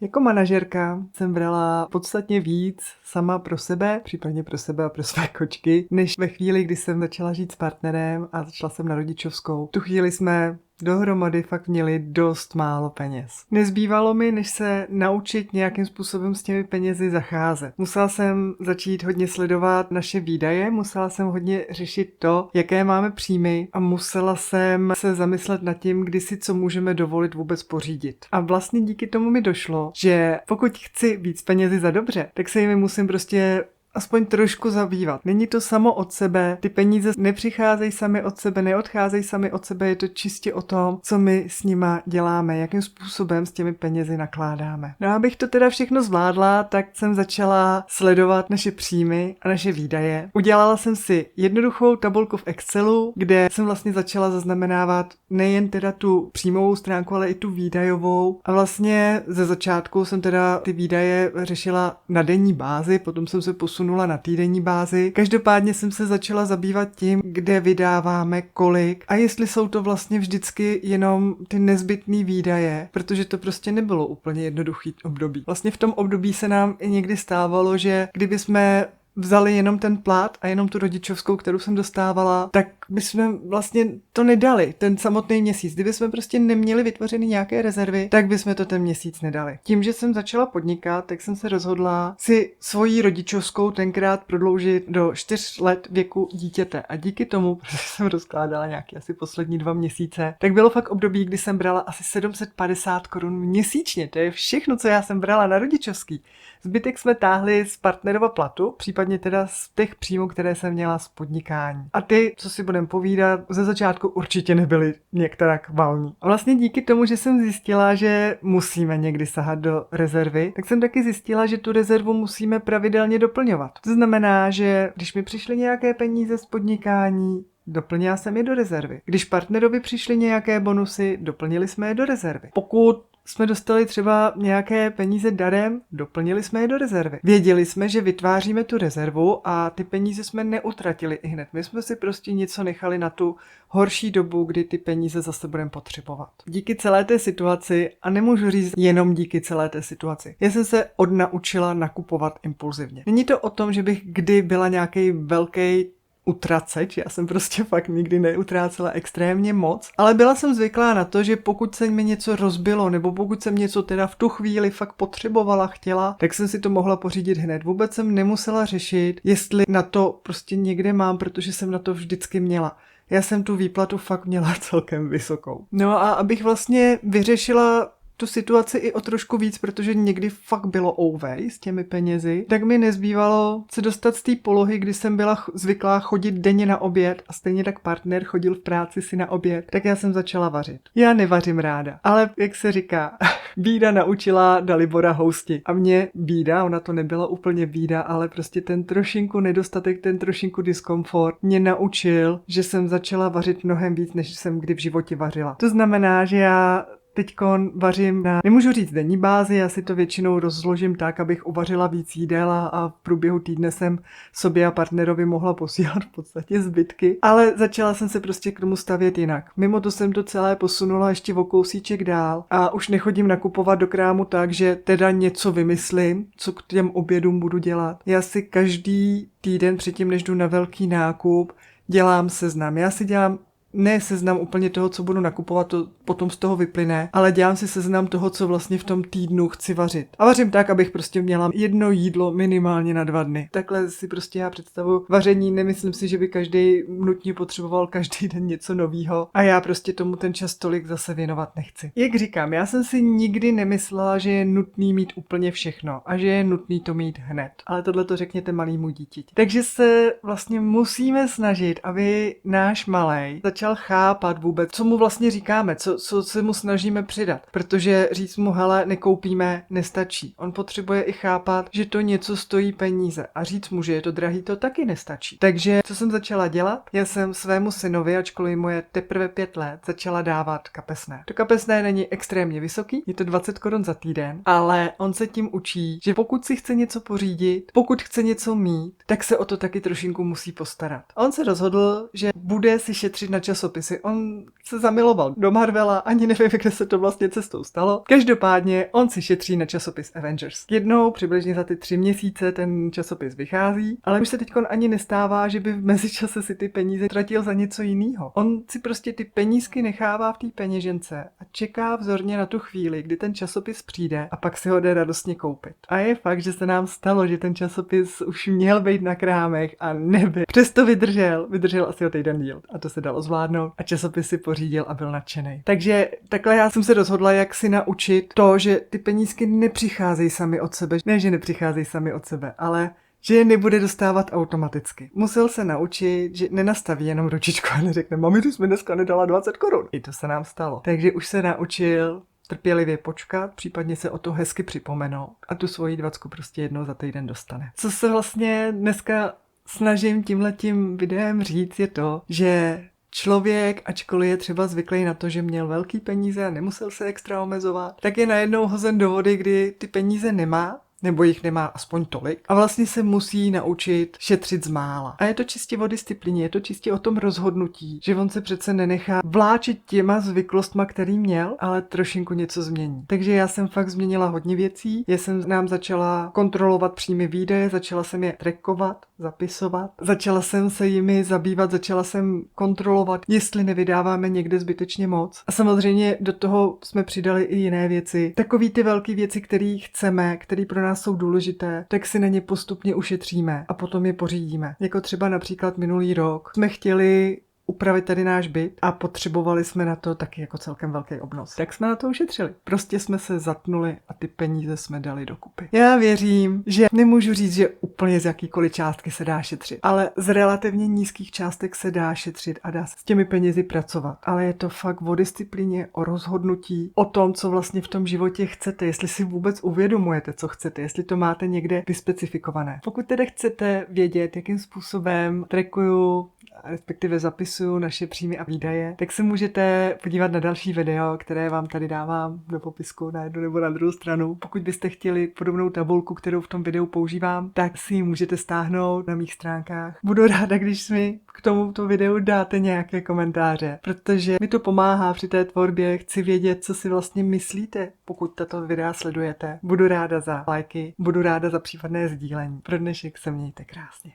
Jako manažerka jsem brala podstatně víc sama pro sebe, případně pro sebe a pro své kočky, než ve chvíli, kdy jsem začala žít s partnerem a začala jsem na rodičovskou. Tu chvíli jsme dohromady fakt měli dost málo peněz. Nezbývalo mi, než se naučit nějakým způsobem s těmi penězi zacházet. Musela jsem začít hodně sledovat naše výdaje, musela jsem hodně řešit to, jaké máme příjmy a musela jsem se zamyslet nad tím, kdy si co můžeme dovolit vůbec pořídit. A vlastně díky tomu mi došlo, že pokud chci víc penězi za dobře, tak se jimi musím prostě aspoň trošku zabývat. Není to samo od sebe, ty peníze nepřicházejí sami od sebe, neodcházejí sami od sebe, je to čistě o tom, co my s nima děláme, jakým způsobem s těmi penězi nakládáme. No a abych to teda všechno zvládla, tak jsem začala sledovat naše příjmy a naše výdaje. Udělala jsem si jednoduchou tabulku v Excelu, kde jsem vlastně začala zaznamenávat nejen teda tu příjmovou stránku, ale i tu výdajovou. A vlastně ze začátku jsem teda ty výdaje řešila na denní bázi, potom jsem se posunula na týdenní bázi. Každopádně jsem se začala zabývat tím, kde vydáváme kolik a jestli jsou to vlastně vždycky jenom ty nezbytné výdaje, protože to prostě nebylo úplně jednoduchý období. Vlastně v tom období se nám i někdy stávalo, že kdyby jsme vzali jenom ten plat a jenom tu rodičovskou, kterou jsem dostávala, tak bychom vlastně to nedali, ten samotný měsíc. Kdyby jsme prostě neměli vytvořený nějaké rezervy, tak bychom to ten měsíc nedali. Tím, že jsem začala podnikat, tak jsem se rozhodla si svoji rodičovskou tenkrát prodloužit do 4 let věku dítěte. A díky tomu, protože jsem rozkládala nějaký asi poslední 2 měsíce, tak bylo fakt období, kdy jsem brala asi 750 korun měsíčně. To je všechno, co já jsem brala na rodičovský. Zbytek jsme táhli z partnerova platu, případně teda z těch příjmů, které jsem měla z podnikání. A ty, co si budem povídat, ze začátku určitě nebyly některak valní. A vlastně díky tomu, že jsem zjistila, že musíme někdy sahat do rezervy, tak jsem taky zjistila, že tu rezervu musíme pravidelně doplňovat. To znamená, že když mi přišly nějaké peníze z podnikání, doplnila jsem je do rezervy. Když partnerovi přišly nějaké bonusy, doplnili jsme je do rezervy. Pokud jsme dostali třeba nějaké peníze darem, doplnili jsme je do rezervy. Věděli jsme, že vytváříme tu rezervu a ty peníze jsme neutratili ihned. My jsme si prostě něco nechali na tu horší dobu, kdy ty peníze zase budeme potřebovat. Díky celé té situaci, a nemůžu říct jenom díky celé té situaci, já jsem se odnaučila nakupovat impulzivně. Není to o tom, že bych kdy byla nějaký velký utraceč, já jsem prostě fakt nikdy neutrácela extrémně moc, ale byla jsem zvyklá na to, že pokud se mi něco rozbilo, nebo pokud jsem něco teda v tu chvíli fakt potřebovala, chtěla, tak jsem si to mohla pořídit hned. Vůbec jsem nemusela řešit, jestli na to prostě někde mám, protože jsem na to vždycky měla. Já jsem tu výplatu fakt měla celkem vysokou. No a abych vlastně vyřešila tu situaci i o trošku víc, protože někdy fakt bylo ouvej s těmi penězi, tak mi nezbývalo se dostat z té polohy, kdy jsem byla zvyklá chodit denně na oběd a stejně tak partner chodil v práci si na oběd, tak já jsem začala vařit. Já nevařím ráda, ale jak se říká, bída naučila Dalibora housti. A mě bída, ona to nebyla úplně bída, ale prostě ten trošinku nedostatek, ten trošinku diskomfort mě naučil, že jsem začala vařit mnohem víc, než jsem kdy v životě vařila. To znamená, že já teďkon vařím na, nemůžu říct denní bázi, já si to většinou rozložím tak, abych uvařila víc jídel a v průběhu týdne jsem sobě a partnerovi mohla posílat v podstatě zbytky, ale začala jsem se prostě k tomu stavět jinak. Mimo to jsem to celé posunula ještě o kousíček dál a už nechodím nakupovat do krámu tak, že teda něco vymyslím, co k těm obědům budu dělat. Já si každý týden předtím, než jdu na velký nákup, dělám seznam. Já si dělám ne seznam úplně toho, co budu nakupovat, to potom z toho vyplyne, ale dělám si seznam toho, co vlastně v tom týdnu chci vařit. A vařím tak, abych prostě měla jedno jídlo minimálně na 2 dny. Takhle si prostě já představuji vaření, nemyslím si, že by každý nutně potřeboval každý den něco novýho a já prostě tomu ten čas tolik zase věnovat nechci. Jak říkám, já jsem si nikdy nemyslela, že je nutný mít úplně všechno a že je nutný to mít hned. Ale tohle to řekněte malýmu dítěti. Takže se vlastně musíme snažit, aby náš malej začal chápat vůbec, co mu vlastně říkáme, co se mu snažíme přidat. Protože říct mu, hele, nekoupíme, nestačí. On potřebuje i chápat, že to něco stojí peníze. A říct mu, že je to drahý, to taky nestačí. Takže co jsem začala dělat? Já jsem svému synovi, ačkoliv mu je teprve 5 let, začala dávat kapesné. To kapesné není extrémně vysoký, je to 20 korun za týden, ale on se tím učí, že pokud si chce něco pořídit, pokud chce něco mít, tak se o to taky trošinku musí postarat. A on se rozhodl, že bude si šetřit na časopisy. On se zamiloval do Marvela, ani nevím, kde se to vlastně cestou stalo. Každopádně on si šetří na časopis Avengers. Jednou přibližně za ty 3 měsíce ten časopis vychází, ale už se teď ani nestává, že by v mezičase si ty peníze tratil za něco jiného. On si prostě ty penízky nechává v té peněžence a čeká vzorně na tu chvíli, kdy ten časopis přijde a pak si ho jde radostně koupit. A je fakt, že se nám stalo, že ten časopis už měl být na krámech a nebyl. Přesto vydržel asi o týden díl a to se dalo zvládnout a časopis si pořídil a byl nadšený. Takže takhle já jsem se rozhodla, jak si naučit to, že ty penízky nepřicházejí sami od sebe. Ne, že nepřicházejí sami od sebe, ale že je nebude dostávat automaticky. Musel se naučit, že nenastaví jenom ručičku a neřekne, mami, ty jsi mi dneska nedala 20 korun. I to se nám stalo. Takže už se naučil trpělivě počkat, případně se o to hezky připomenout a tu svoji 20 prostě jednou za týden dostane. Co se vlastně dneska snažím tímhletím videem říct je to, že člověk, ačkoliv je třeba zvyklý na to, že měl velký peníze a nemusel se extra omezovat, tak je najednou hozen do vody, kdy ty peníze nemá, nebo jich nemá aspoň tolik a vlastně se musí naučit šetřit z mála. A je to čistě o disciplíně, je to čistě o tom rozhodnutí, že on se přece nenechá vláčit těma zvyklostma, který měl, ale trošinku něco změní. Takže já jsem fakt změnila hodně věcí, já jsem nám začala kontrolovat příjmy výdaje, začala jsem je trackovat, zapisovat, začala jsem se jimi zabývat, začala jsem kontrolovat, jestli nevydáváme někde zbytečně moc. A samozřejmě do toho jsme přidali i jiné věci. Takový ty velké věci, které chceme, které pro nás jsou důležité, tak si na ně postupně ušetříme a potom je pořídíme. Jako třeba například minulý rok jsme chtěli upravit tady náš byt a potřebovali jsme na to taky jako celkem velký obnos. Tak jsme na to ušetřili. Prostě jsme se zatnuli a ty peníze jsme dali dokupy. Já věřím, že nemůžu říct, že úplně z jakýkoliv částky se dá šetřit, ale z relativně nízkých částek se dá šetřit a dá se s těmi penězi pracovat. Ale je to fakt o disciplíně, o rozhodnutí, o tom, co vlastně v tom životě chcete, jestli si vůbec uvědomujete, co chcete, jestli to máte někde vyspecifikované. Pokud tedy chcete vědět, jakým způsobem trackuju, respektive zapisuju naše příjmy a výdaje, tak se můžete podívat na další video, které vám tady dávám do popisku na jednu nebo na druhou stranu. Pokud byste chtěli podobnou tabulku, kterou v tom videu používám, tak si ji můžete stáhnout na mých stránkách. Budu ráda, když mi k tomuto videu dáte nějaké komentáře, protože mi to pomáhá při té tvorbě, chci vědět, co si vlastně myslíte, pokud tato videa sledujete. Budu ráda za lajky, budu ráda za případné sdílení. Pro dnešek se mějte krásně.